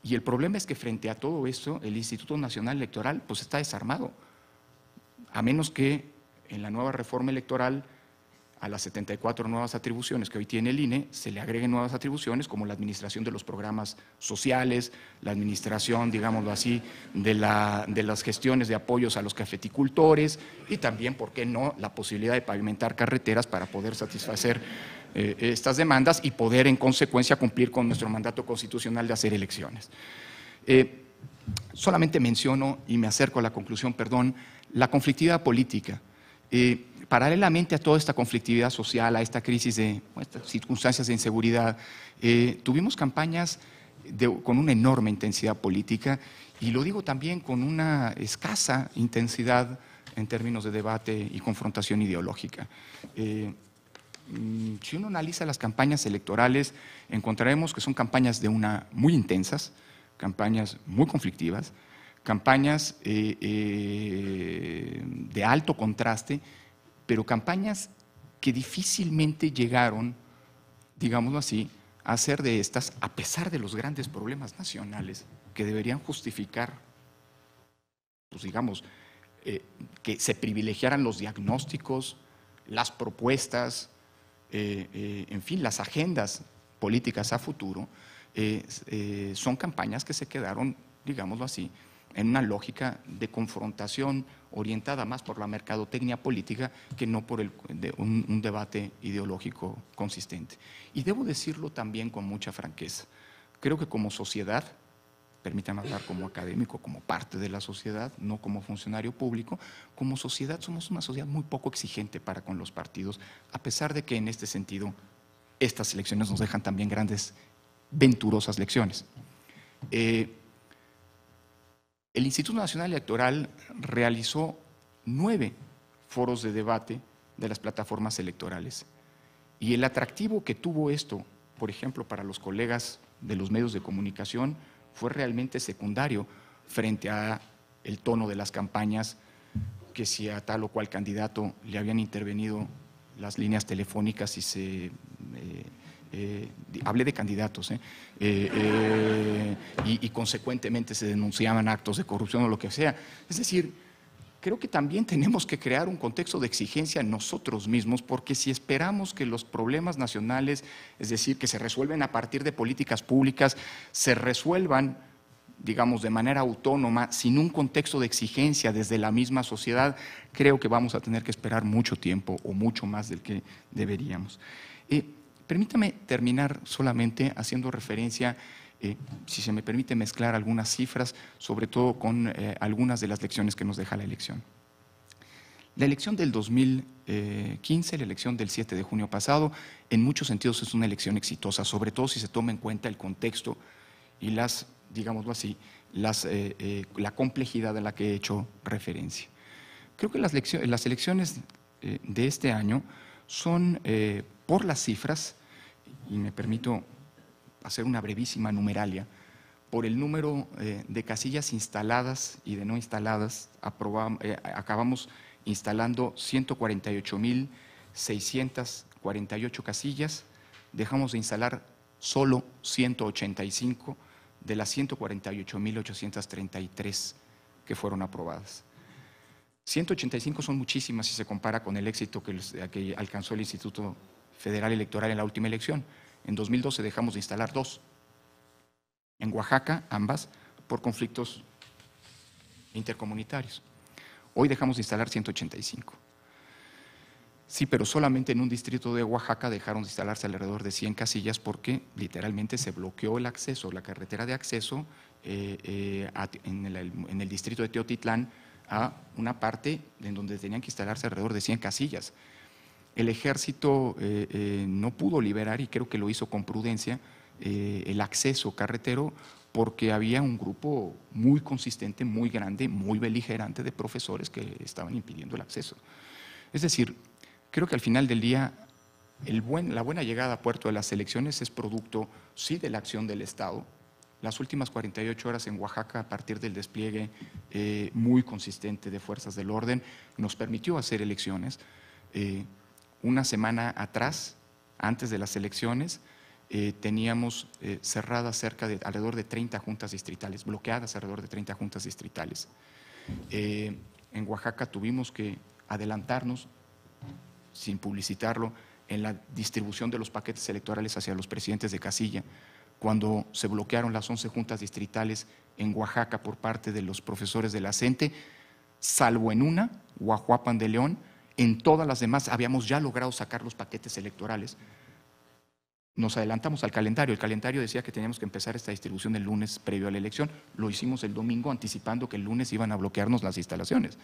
Y el problema es que frente a todo esto, el Instituto Nacional Electoral pues está desarmado, a menos que en la nueva reforma electoral a las 74 nuevas atribuciones que hoy tiene el INE, se le agreguen nuevas atribuciones como la administración de los programas sociales, la administración, digámoslo así, de las gestiones de apoyos a los cafeticultores y también, ¿por qué no?, la posibilidad de pavimentar carreteras para poder satisfacer estas demandas y poder en consecuencia cumplir con nuestro mandato constitucional de hacer elecciones. Solamente menciono y me acerco a la conclusión, perdón, la conflictividad política. Paralelamente a toda esta conflictividad social, a esta crisis de estas circunstancias de inseguridad, tuvimos campañas con una enorme intensidad política y lo digo también con una escasa intensidad en términos de debate y confrontación ideológica. Si uno analiza las campañas electorales, encontraremos que son campañas muy intensas, campañas muy conflictivas, campañas de alto contraste, pero campañas que difícilmente llegaron, digámoslo así, a hacer de estas, a pesar de los grandes problemas nacionales que deberían justificar, pues digamos, que se privilegiaran los diagnósticos, las propuestas, en fin, las agendas políticas a futuro, son campañas que se quedaron, digámoslo así, en una lógica de confrontación orientada más por la mercadotecnia política que no por un debate ideológico consistente. Y debo decirlo también con mucha franqueza, creo que como sociedad, permítame hablar como académico, como parte de la sociedad, no como funcionario público, como sociedad somos una sociedad muy poco exigente para con los partidos, a pesar de que en este sentido estas elecciones nos dejan también grandes, venturosas lecciones. El Instituto Nacional Electoral realizó 9 foros de debate de las plataformas electorales y el atractivo que tuvo esto, por ejemplo, para los colegas de los medios de comunicación, fue realmente secundario frente a el tono de las campañas, que si a tal o cual candidato le habían intervenido las líneas telefónicas y hablé de candidatos, y consecuentemente se denunciaban actos de corrupción o lo que sea. Es decir, creo que también tenemos que crear un contexto de exigencia nosotros mismos, porque si esperamos que los problemas nacionales, es decir, que se resuelven a partir de políticas públicas, se resuelvan, digamos, de manera autónoma, sin un contexto de exigencia desde la misma sociedad, creo que vamos a tener que esperar mucho tiempo o mucho más del que deberíamos. Permítame terminar solamente haciendo referencia, si se me permite mezclar algunas cifras, sobre todo con algunas de las lecciones que nos deja la elección. La elección del 2015, la elección del 7 de junio pasado, en muchos sentidos es una elección exitosa, sobre todo si se toma en cuenta el contexto y las, digámoslo así, la complejidad a la que he hecho referencia. Creo que las elecciones de este año son, por las cifras, y me permito hacer una brevísima numeralia, por el número de casillas instaladas y de no instaladas, acabamos instalando 148.648 casillas, dejamos de instalar solo 185 de las 148.833 que fueron aprobadas. 185 son muchísimas si se compara con el éxito que alcanzó el Instituto Federal Electoral en la última elección. En 2012 dejamos de instalar 2. En Oaxaca, ambas, por conflictos intercomunitarios. Hoy dejamos de instalar 185. Sí, pero solamente en un distrito de Oaxaca dejaron de instalarse alrededor de 100 casillas porque literalmente se bloqueó el acceso, la carretera de acceso en el distrito de Teotitlán a una parte en donde tenían que instalarse alrededor de 100 casillas. El ejército no pudo liberar, y creo que lo hizo con prudencia, el acceso carretero, porque había un grupo muy consistente, muy grande, muy beligerante de profesores que estaban impidiendo el acceso. Es decir, creo que al final del día la buena llegada a puerto de las elecciones es producto, sí, de la acción del Estado. Las últimas 48 horas en Oaxaca, a partir del despliegue muy consistente de fuerzas del orden, nos permitió hacer elecciones. Una semana atrás, antes de las elecciones, teníamos cerradas alrededor de 30 juntas distritales, bloqueadas alrededor de 30 juntas distritales. En Oaxaca tuvimos que adelantarnos, sin publicitarlo, en la distribución de los paquetes electorales hacia los presidentes de casilla, cuando se bloquearon las 11 juntas distritales en Oaxaca por parte de los profesores de la CENTE, salvo en una, Guajuapan de León. En todas las demás habíamos ya logrado sacar los paquetes electorales. Nos adelantamos al calendario. El calendario decía que teníamos que empezar esta distribución el lunes previo a la elección. Lo hicimos el domingo, anticipando que el lunes iban a bloquearnos las instalaciones.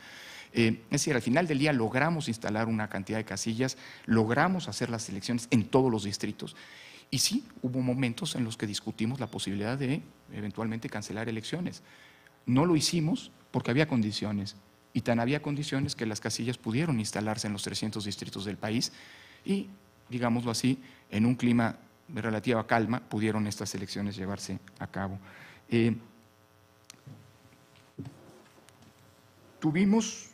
Es decir, al final del día logramos instalar una cantidad de casillas, logramos hacer las elecciones en todos los distritos. Y sí, hubo momentos en los que discutimos la posibilidad de eventualmente cancelar elecciones. No lo hicimos porque había condiciones. Y tan había condiciones que las casillas pudieron instalarse en los 300 distritos del país y, digámoslo así, en un clima de relativa calma, pudieron estas elecciones llevarse a cabo. Tuvimos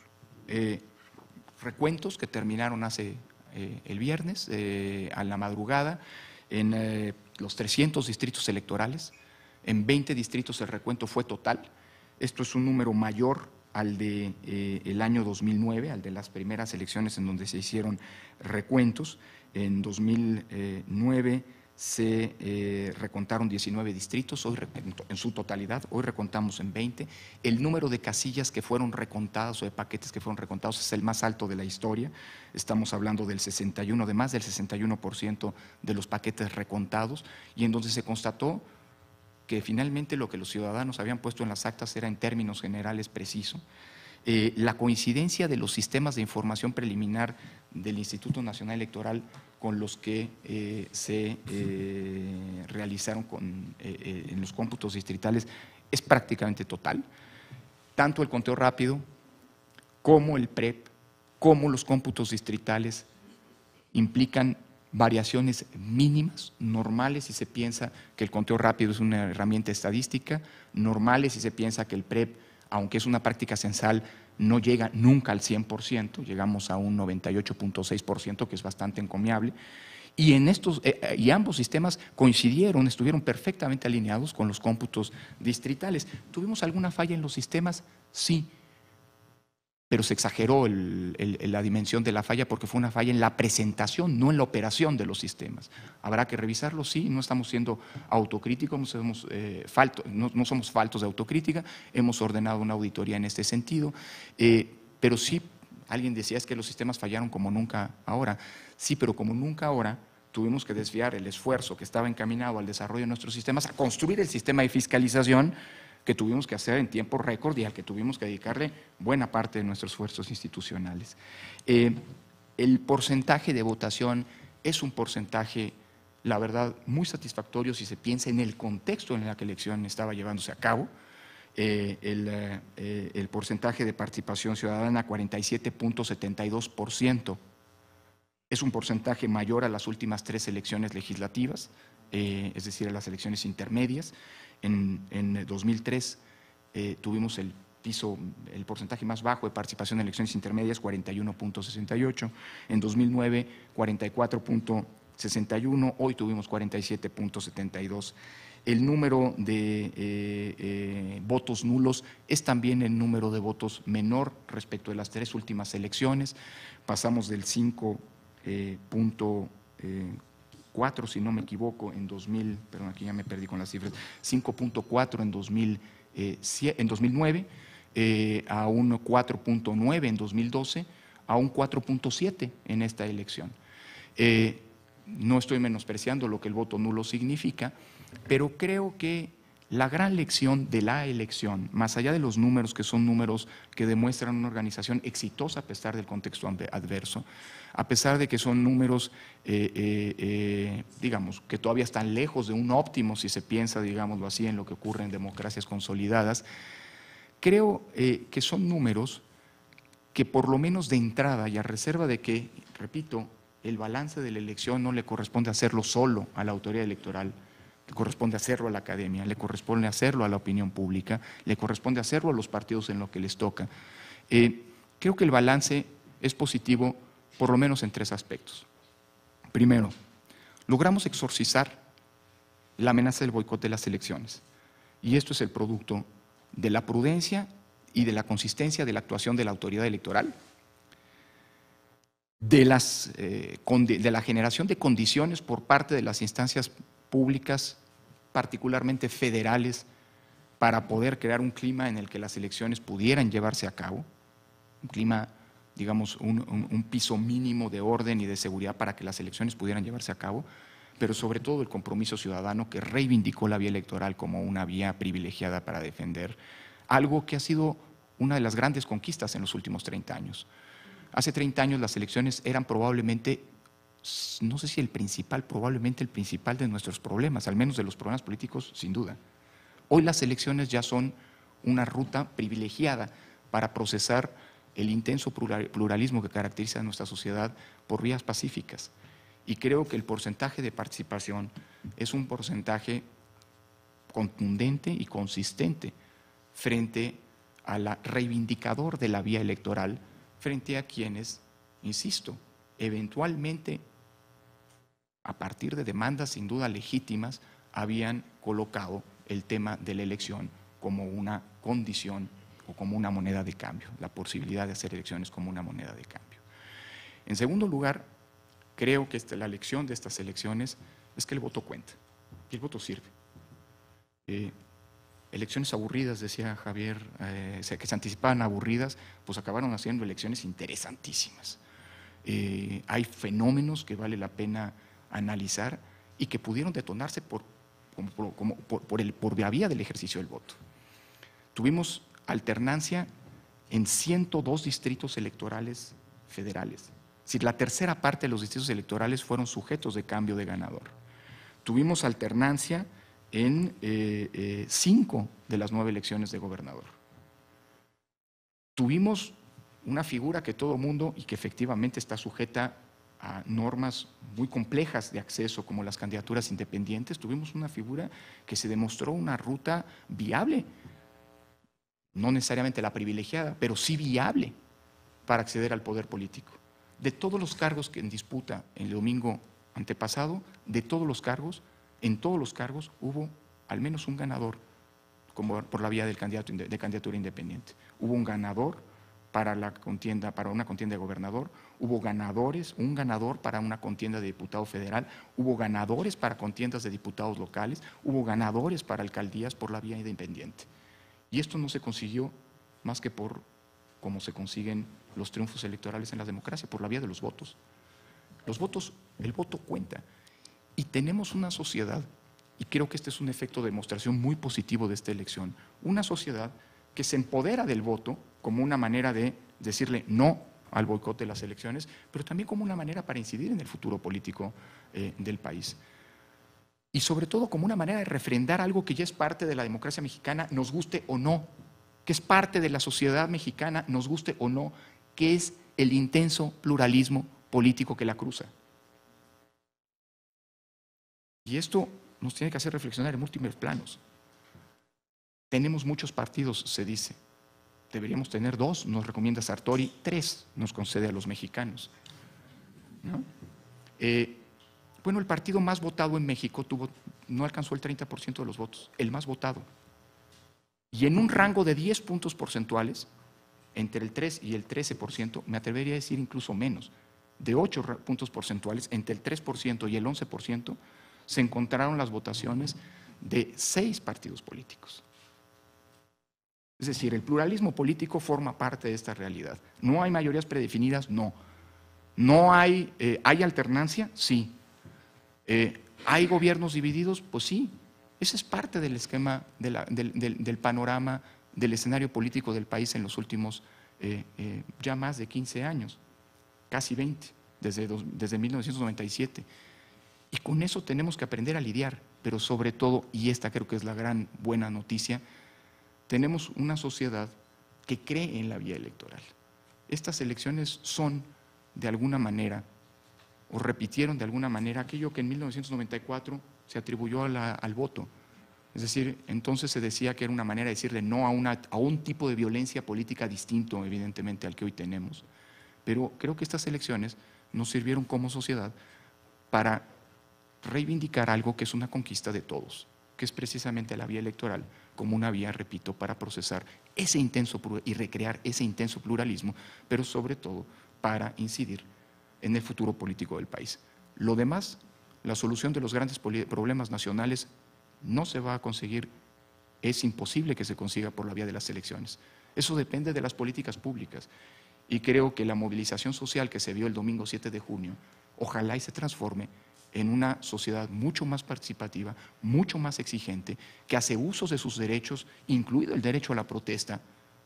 recuentos que terminaron el viernes, a la madrugada, en los 300 distritos electorales. En 20 distritos el recuento fue total. Esto es un número mayor al de el año 2009, al de las primeras elecciones en donde se hicieron recuentos. En 2009 se recontaron 19 distritos, hoy en su totalidad, hoy recontamos en 20. El número de casillas que fueron recontadas o de paquetes que fueron recontados es el más alto de la historia. Estamos hablando del 61, de más del 61% de los paquetes recontados, y en donde se constató que finalmente lo que los ciudadanos habían puesto en las actas era en términos generales preciso. La coincidencia de los sistemas de información preliminar del Instituto Nacional Electoral con los que se realizaron en los cómputos distritales es prácticamente total. Tanto el conteo rápido como el PREP, como los cómputos distritales implican variaciones mínimas, normales si se piensa que el conteo rápido es una herramienta estadística, normales si se piensa que el PREP, aunque es una práctica censal, no llega nunca al 100%, llegamos a un 98.6%, que es bastante encomiable, Y, y ambos sistemas coincidieron, estuvieron perfectamente alineados con los cómputos distritales. ¿Tuvimos alguna falla en los sistemas? Sí, pero se exageró la dimensión de la falla porque fue una falla en la presentación, no en la operación de los sistemas. Habrá que revisarlo, sí, no estamos siendo autocríticos, no somos faltos de autocrítica, hemos ordenado una auditoría en este sentido, pero sí, alguien decía es que los sistemas fallaron como nunca ahora. Sí, pero como nunca ahora tuvimos que desviar el esfuerzo que estaba encaminado al desarrollo de nuestros sistemas a construir el sistema de fiscalización que tuvimos que hacer en tiempo récord y al que tuvimos que dedicarle buena parte de nuestros esfuerzos institucionales. El porcentaje de votación es un porcentaje, la verdad, muy satisfactorio si se piensa en el contexto en el que la elección estaba llevándose a cabo. El porcentaje de participación ciudadana, 47.72%. Es un porcentaje mayor a las últimas 3 elecciones legislativas, es decir, a las elecciones intermedias. En 2003 tuvimos el porcentaje más bajo de participación en elecciones intermedias, 41.68. En 2009, 44.61. Hoy tuvimos 47.72. El número de votos nulos es también el número de votos menor respecto de las 3 últimas elecciones. Pasamos del 5.4, si no me equivoco, en 2000, perdón, aquí ya me perdí con las cifras, 5.4 en 2009, a un 4.9 en 2012, a un 4.7 en esta elección. No estoy menospreciando lo que el voto nulo significa, pero creo que la gran lección de la elección, más allá de los números, que son números que demuestran una organización exitosa a pesar del contexto adverso, a pesar de que son números, digamos, que todavía están lejos de un óptimo, si se piensa, digámoslo así, en lo que ocurre en democracias consolidadas, creo que son números que por lo menos de entrada, y a reserva de que, repito, el balance de la elección no le corresponde hacerlo solo a la autoridad electoral, le corresponde hacerlo a la academia, le corresponde hacerlo a la opinión pública, le corresponde hacerlo a los partidos en lo que les toca. Creo que el balance es positivo por lo menos en 3 aspectos. Primero, logramos exorcizar la amenaza del boicot de las elecciones, y esto es el producto de la prudencia y de la consistencia de la actuación de la autoridad electoral, de la generación de condiciones por parte de las instancias públicas, particularmente federales, para poder crear un clima en el que las elecciones pudieran llevarse a cabo, un clima, digamos, un piso mínimo de orden y de seguridad para que las elecciones pudieran llevarse a cabo, pero sobre todo el compromiso ciudadano que reivindicó la vía electoral como una vía privilegiada para defender algo que ha sido una de las grandes conquistas en los últimos 30 años. Hace 30 años las elecciones eran probablemente, no sé si el principal, probablemente el principal de nuestros problemas, al menos de los problemas políticos, sin duda. Hoy las elecciones ya son una ruta privilegiada para procesar el intenso pluralismo que caracteriza a nuestra sociedad por vías pacíficas. Y creo que el porcentaje de participación es un porcentaje contundente y consistente frente a la reivindicador de la vía electoral, frente a quienes, insisto, eventualmente, a partir de demandas sin duda legítimas, habían colocado el tema de la elección como una condición o como una moneda de cambio, la posibilidad de hacer elecciones como una moneda de cambio. En segundo lugar, creo que la lección de estas elecciones es que el voto cuenta y el voto sirve. Elecciones aburridas, decía Javier, que se anticipaban aburridas, pues acabaron haciendo elecciones interesantísimas. Hay fenómenos que vale la pena analizar y que pudieron detonarse por la vía del ejercicio del voto. Tuvimos alternancia en 102 distritos electorales federales. Es decir, la tercera parte de los distritos electorales fueron sujetos de cambio de ganador. Tuvimos alternancia en 5 de las 9 elecciones de gobernador. Tuvimos una figura que todo mundo y que efectivamente está sujeta a normas muy complejas de acceso como las candidaturas independientes. Tuvimos una figura que se demostró una ruta viable, no necesariamente la privilegiada, pero sí viable para acceder al poder político. De todos los cargos que en disputa el domingo antepasado, de todos los cargos, en todos los cargos hubo al menos un ganador como por la vía del de candidatura independiente. Hubo un ganador para la contienda, para una contienda de gobernador, hubo ganadores, un ganador para una contienda de diputado federal, hubo ganadores para contiendas de diputados locales, hubo ganadores para alcaldías por la vía independiente. Y esto no se consiguió más que por cómo se consiguen los triunfos electorales en la democracia, por la vía de los votos. Los votos, el voto cuenta. Y tenemos una sociedad, y creo que este es un efecto de demostración muy positivo de esta elección, una sociedad que se empodera del voto como una manera de decirle no al boicot de las elecciones, pero también como una manera para incidir en el futuro político del país. Y sobre todo como una manera de refrendar algo que ya es parte de la democracia mexicana, nos guste o no, que es parte de la sociedad mexicana, nos guste o no, que es el intenso pluralismo político que la cruza. Y esto nos tiene que hacer reflexionar en múltiples planos. Tenemos muchos partidos, se dice. Deberíamos tener 2, nos recomienda Sartori, 3 nos concede a los mexicanos, ¿no? Bueno, el partido más votado en México no alcanzó el 30% de los votos, el más votado. Y en un rango de 10 puntos porcentuales, entre el 3 y el 13%, me atrevería a decir incluso menos, de 8 puntos porcentuales, entre el 3% y el 11%, se encontraron las votaciones de 6 partidos políticos. Es decir, el pluralismo político forma parte de esta realidad. ¿No hay mayorías predefinidas? No. ¿No hay, ¿hay alternancia? Sí. ¿Hay gobiernos divididos? Pues sí. Ese es parte del esquema, del panorama, del escenario político del país en los últimos ya más de 15 años, casi 20, desde 1997. Y con eso tenemos que aprender a lidiar, pero sobre todo, y esta creo que es la gran buena noticia, tenemos una sociedad que cree en la vía electoral. Estas elecciones son, de alguna manera, o repitieron de alguna manera aquello que en 1994 se atribuyó al voto. Es decir, entonces se decía que era una manera de decirle no a un tipo de violencia política distinto, evidentemente, al que hoy tenemos. Pero creo que estas elecciones nos sirvieron como sociedad para reivindicar algo que es una conquista de todos, que es precisamente la vía electoral como una vía, repito, para procesar ese intenso y recrear ese intenso pluralismo, pero sobre todo para incidir en el futuro político del país. Lo demás, la solución de los grandes problemas nacionales no se va a conseguir, es imposible que se consiga por la vía de las elecciones. Eso depende de las políticas públicas. Y creo que la movilización social que se vio el domingo 7 de junio, ojalá y se transforme en una sociedad mucho más participativa, mucho más exigente, que hace uso de sus derechos, incluido el derecho a la protesta,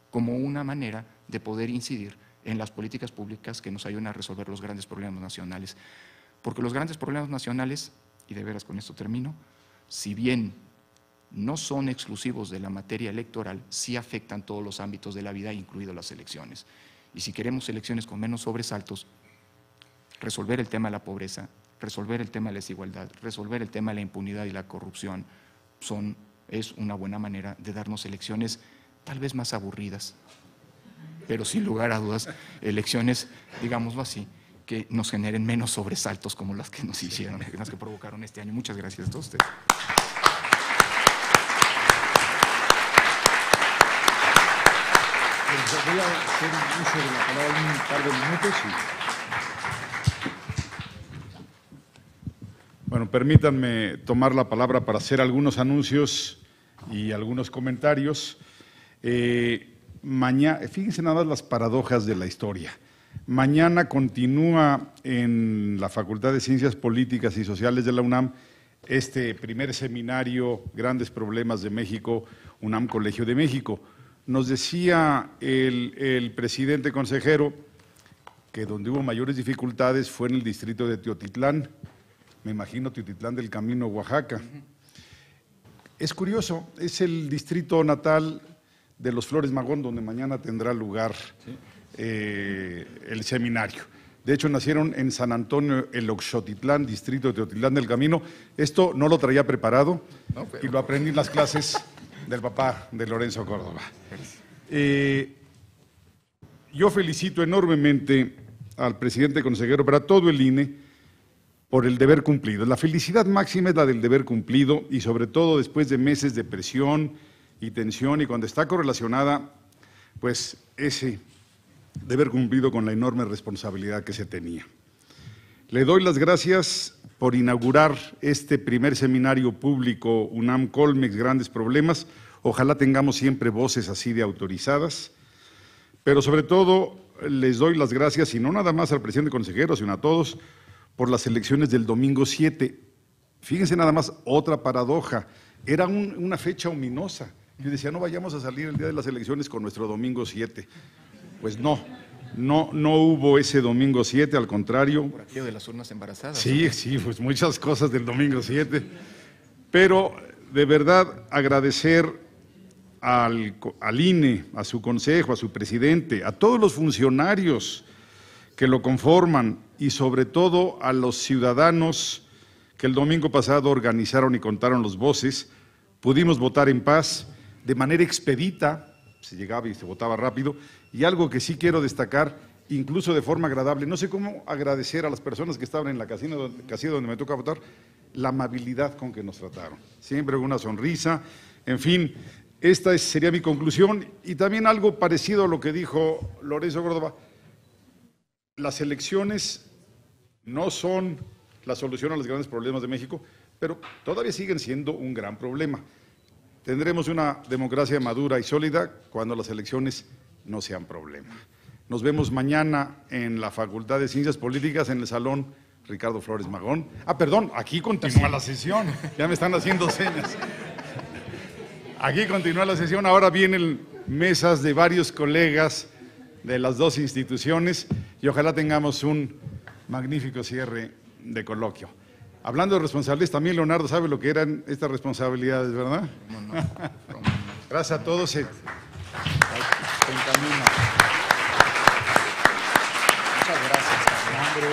como una manera de poder incidir en las políticas públicas que nos ayuden a resolver los grandes problemas nacionales. Porque los grandes problemas nacionales, y de veras con esto termino, si bien no son exclusivos de la materia electoral, sí afectan todos los ámbitos de la vida, incluido las elecciones. Y si queremos elecciones con menos sobresaltos, resolver el tema de la pobreza, resolver el tema de la desigualdad, resolver el tema de la impunidad y la corrupción, es una buena manera de darnos elecciones tal vez más aburridas, pero sin lugar a dudas, elecciones, digámoslo así, que nos generen menos sobresaltos como las que nos hicieron, las que provocaron este año. Muchas gracias a todos ustedes. Voy a hacer uso de la palabra en un par de minutos. Bueno, permítanme tomar la palabra para hacer algunos anuncios y algunos comentarios. Fíjense nada más las paradojas de la historia. Mañana continúa en la Facultad de Ciencias Políticas y Sociales de la UNAM este primer seminario, Grandes Problemas de México, UNAM Colegio de México. Nos decía el presidente consejero que donde hubo mayores dificultades fue en el distrito de Teotitlán, me imagino Teotitlán del Camino, Oaxaca. Es curioso, es el distrito natal de los Flores Magón, donde mañana tendrá lugar el seminario. De hecho, nacieron en San Antonio, el Oxotitlán, distrito de Teotitlán del Camino. Esto no lo traía preparado y lo aprendí en las clases del papá de Lorenzo Córdoba. Yo felicito enormemente al presidente consejero, pero a todo el INE, por el deber cumplido. La felicidad máxima es la del deber cumplido y sobre todo después de meses de presión y tensión y cuando está correlacionada, pues ese deber cumplido con la enorme responsabilidad que se tenía. Le doy las gracias por inaugurar este primer seminario público UNAM Colmex Grandes Problemas. Ojalá tengamos siempre voces así de autorizadas, pero sobre todo les doy las gracias, y no nada más al presidente consejero, sino a todos, por las elecciones del domingo 7. Fíjense nada más, otra paradoja, era una fecha ominosa. Yo decía, no vayamos a salir el día de las elecciones con nuestro domingo 7. Pues no hubo ese domingo 7, al contrario. Por aquello de las urnas embarazadas. Sí, pues muchas cosas del domingo 7. Pero de verdad agradecer al INE, a su consejo, a su presidente, a todos los funcionarios que lo conforman y sobre todo a los ciudadanos que el domingo pasado organizaron y contaron las voces. Pudimos votar en paz, de manera expedita, se llegaba y se votaba rápido, y algo que sí quiero destacar, incluso de forma agradable, no sé cómo agradecer a las personas que estaban en la casilla donde me toca votar, la amabilidad con que nos trataron, siempre con una sonrisa, en fin, esta sería mi conclusión, y también algo parecido a lo que dijo Lorenzo Córdoba. Las elecciones no son la solución a los grandes problemas de México, pero todavía siguen siendo un gran problema. Tendremos una democracia madura y sólida cuando las elecciones no sean problema. Nos vemos mañana en la Facultad de Ciencias Políticas, en el Salón Ricardo Flores Magón. Perdón, aquí continúa la sesión. Ya me están haciendo señas. Aquí continúa la sesión. Ahora vienen mesas de varios colegas de las dos instituciones y ojalá tengamos un magnífico cierre de coloquio. Hablando de responsabilidades, también Leonardo sabe lo que eran estas responsabilidades, ¿verdad? No. Gracias a todos. Muchas gracias, Alejandro.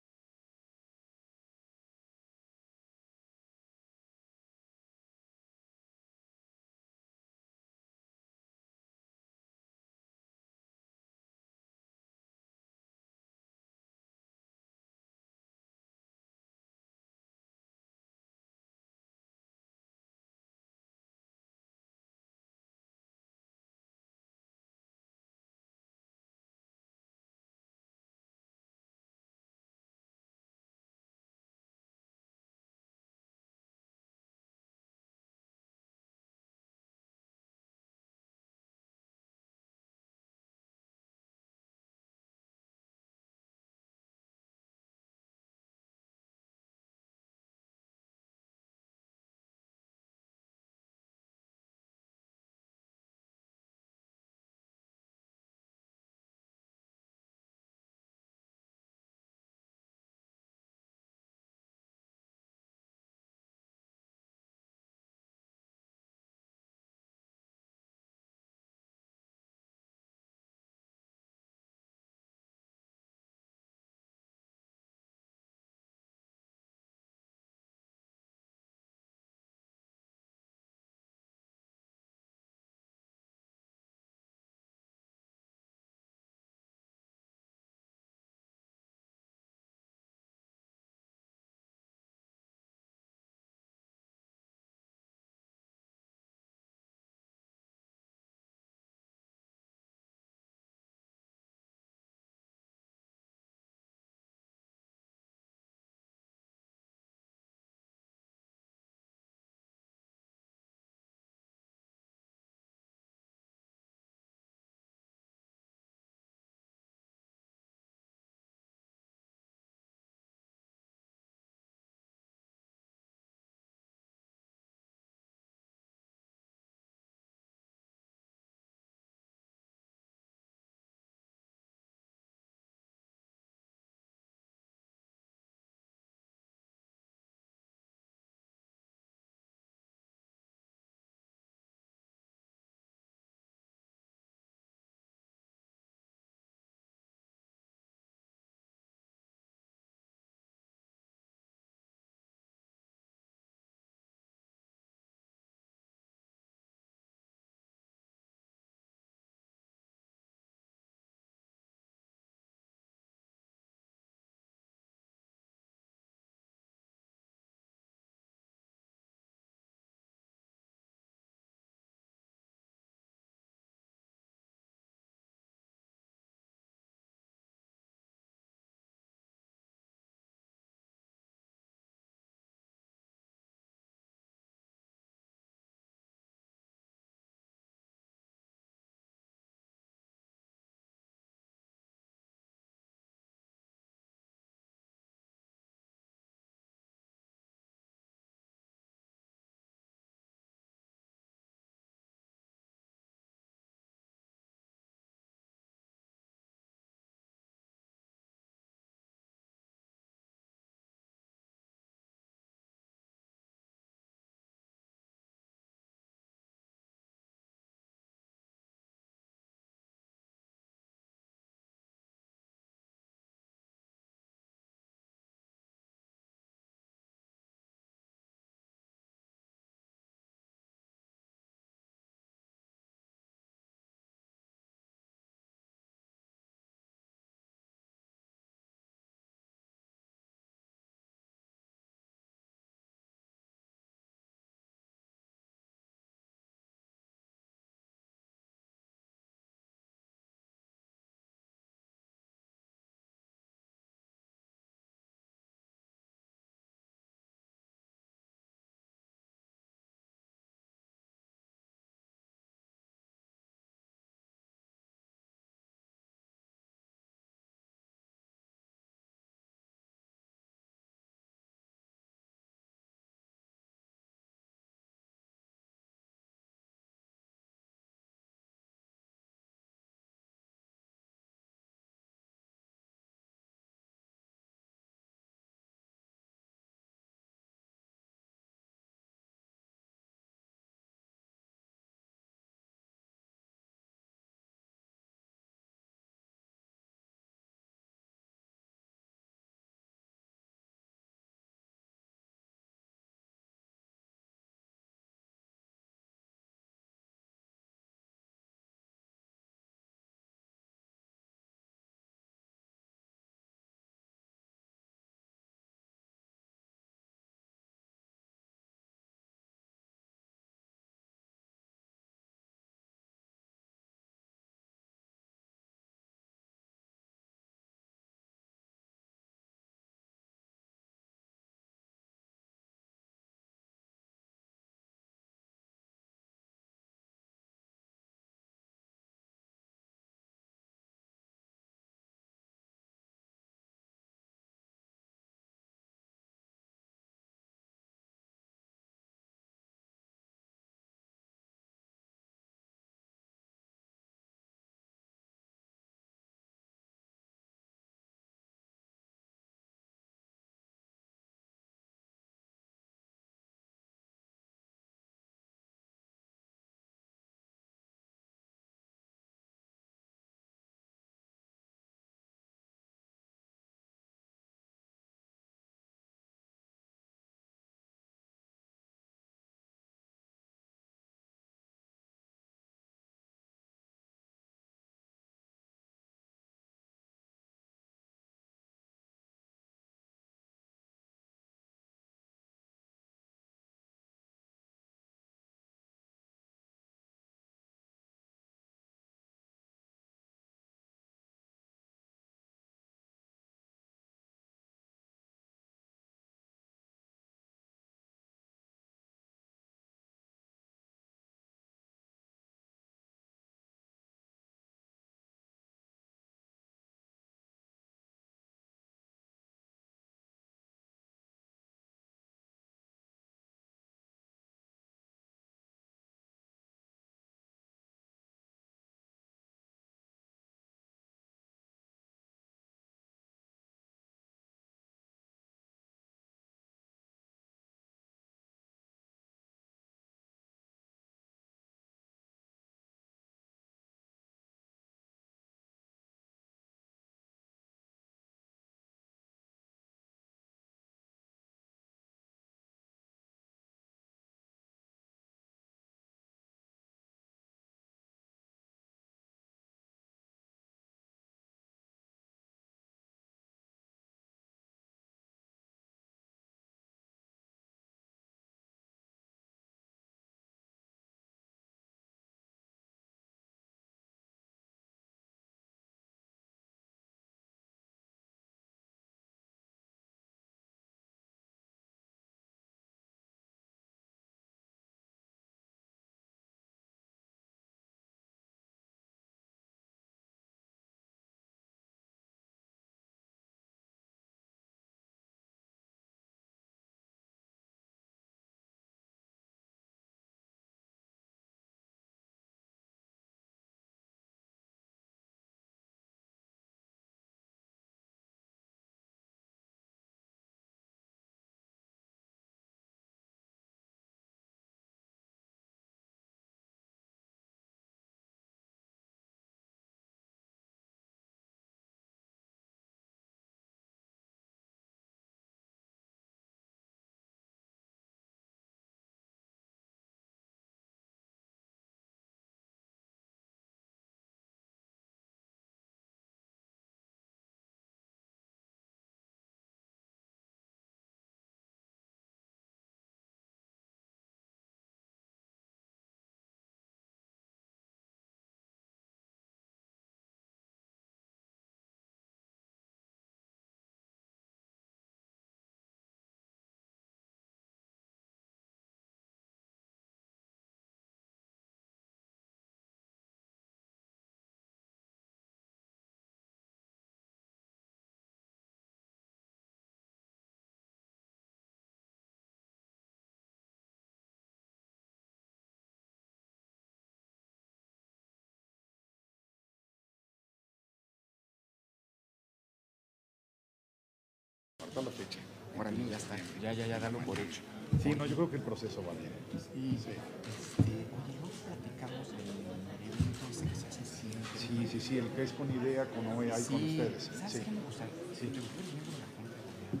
está la fecha. Órale, ya está. Ya, dalo por hecho. Sí, no, yo creo que el proceso va bien. Y, Sí. oye, luego platicamos del evento ese que se hace siempre. Sí, el que es con IDEA, con OEA y con ustedes. ¿Sabes Sí. qué me gusta? Sí. Yo estoy viendo la Junta de Gobierno.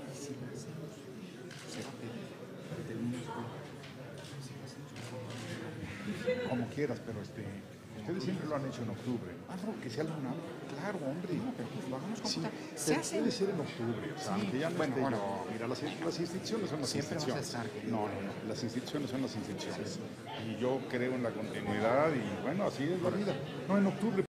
Y si lo hacemos, se va a pedir del mismo. Si lo hacemos, Como quieras, pero ustedes siempre lo han hecho en octubre. No, que sea alguna. Claro, hombre. no, pero pues lo hagamos con Sí, Junta. Se pero hace. puede ser en octubre, o sea, Sí, aunque ya no bueno, esté bueno. yo. Mira, las instituciones son las Siempre vas a instituciones. estar. No, las instituciones son las instituciones. Y yo creo en la continuidad y bueno, así es la vida. No, en octubre.